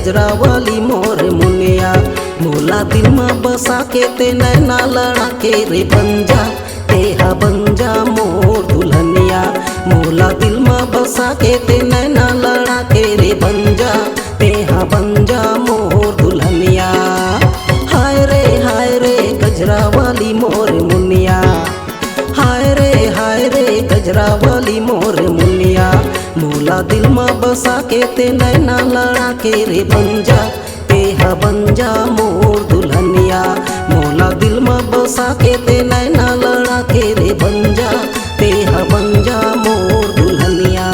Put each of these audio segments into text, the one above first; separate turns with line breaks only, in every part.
गजरा वाली मोर मुनिया। मोला दिल में बसा के ते नैना लड़ा के रे बंजा तेहा बंजा मोर दुल्हनिया। मोला दिल में बसा के ते नैना लड़ा के रे बंजा तेहा बंजा मोर दुल्हनिया। हाय रे गजरा वाली मोर मुनिया। हाय रे गजरा वाली मोर मुनिया। मोला दिल में बसा के ते नैना लड़ा के रे बंजा तेहा बंजा मोर दुल्हनिया। मोला दिल में बसा के ते नैना लड़ा के रे बंजा तेहा बंजा मोर दुल्हनिया।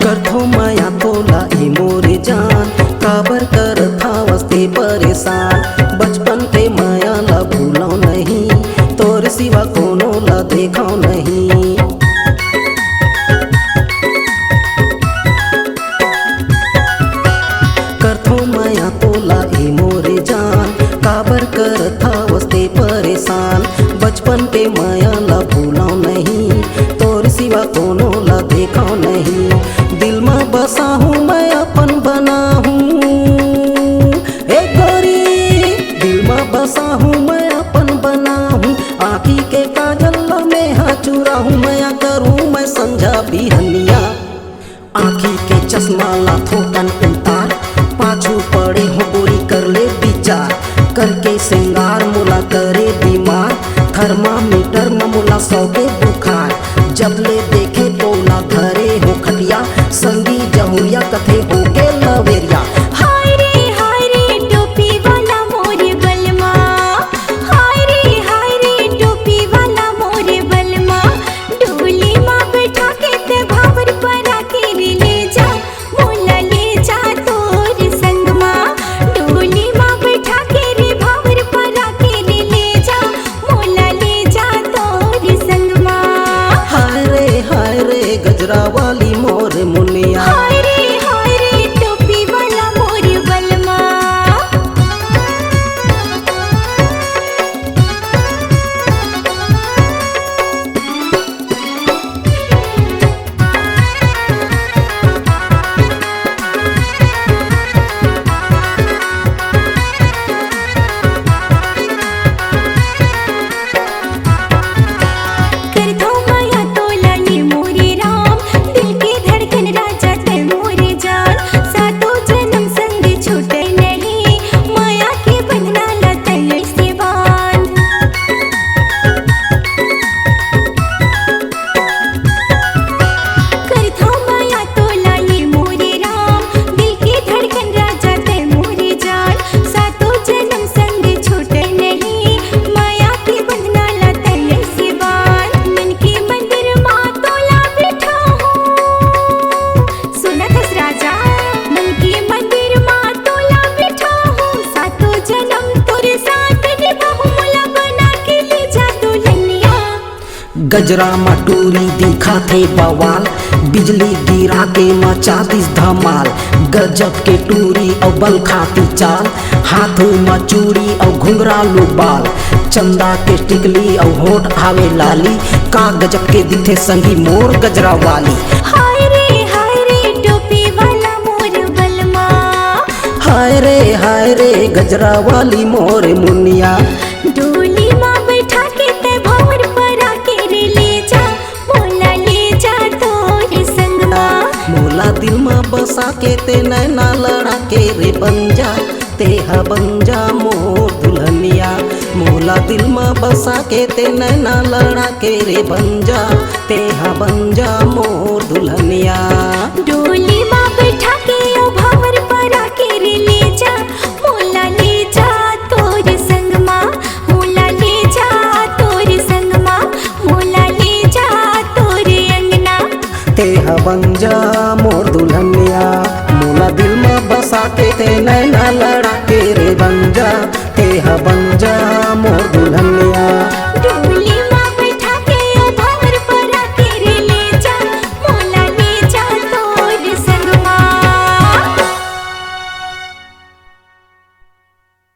करथो माया तोला ई मोरे जान काबर कर था वस्ते परेशान। बचपन के माया ला भूलो नहीं तोर सिवा कोनो ला देखो नहीं। करथो माया तोला ई मोरे जान काबर कर था वस्ते परेशान। बचपन के माया ला भूलो नहीं तोर सिवा कोनो ला देखो नहीं। दिल में बसा हूँ मैं अपन बना हूँ ए गोरी। दिल में बसा हूँ मैं अपन बना हूँ आँखी के काजल में चूरा हूँ मैं करूँ मैं समझा बिहनिया। आँखी के चश्मा ला थोकन उतार पाछू पड़े हो गोरी कर ले विचार। करके श्रृंगार मोला करे बीमार थर्मामीटर में मोला 100 के बुखार। जब ले देखे तो ना धरे हो खटिया संगी जहुरिया कथे हो के लवेरिया।
हाय रे टोपी वाला मोरे बलमा। हाय रे टोपी वाला मोरे बलमा। डोली माँ बैठा के ते भावर परा के रे ले जा मोला ले जा तोर संग माँ। डोली माँ बैठा के रे भावर परा के रे ले जा मोला ले जा तोर संग माँ।
हाय रे गजरा वाली मोर मुनिया।
हाय रे टोपी वाला मोरे बलमा। करथो माया तोला ये मोरे राम दिल के धड़कन राजा ते मोरे जान। सातों जन्म संग छूटे नहीं माया के बंधना ला तले से बांध। करथो माया तोला ये मोरे राम दिल के धड़कन राजा ते मोरे जान। सातों जन्म संग छूटे नहीं माया के बंधना ला तले से बांध। मन के मंदिर माँ तोला बैठा हूँ सुना थस राजा। मन के मंदिर माँ तोला बैठा हूँ सातों जन्म तोरे साथ निभाऊं मोला बना के ले जा दुल्हनिया।
गजरा मटूरी दिखा थे बवाल बिजली गिरा के मचा दिस धमाल। गजब के टूरी और बल खाती चाल हाथों में चूड़ी और घुंघरालू बाल। चंदा के टिकली और होठ आवे लाली का गजब के दिखे संगी मोर गजरा वाली।
हाय रे टोपी वाला मोर बलमा।
हाय रे गजरा वाली मोर मुनिया।
डोली माँ बैठा के ते भंवर परा के रे ले जा मोला ले जा तोर संग माँ।
मोला दिल में बसा के ते नैना लड़ा के रे बंजा तेहा बंजा मोर दुल्हनिया। मोला दिल में बसा के ते नैना लड़ा के रे बंजा तेहा बंजा मोर दुल्हनिया।
डोली माँ बैठा के ओ भंवर परा के रे ले जा मोला ले जा तोर संग माँ। मोला ले जा तोर संग माँ। मोला ले जा तोर अंगना।
तेहा बंजा मोर दुल्हनिया। मोला दिल में बसा के ते नैना लड़ा के रे बंजा तेहा बंजा।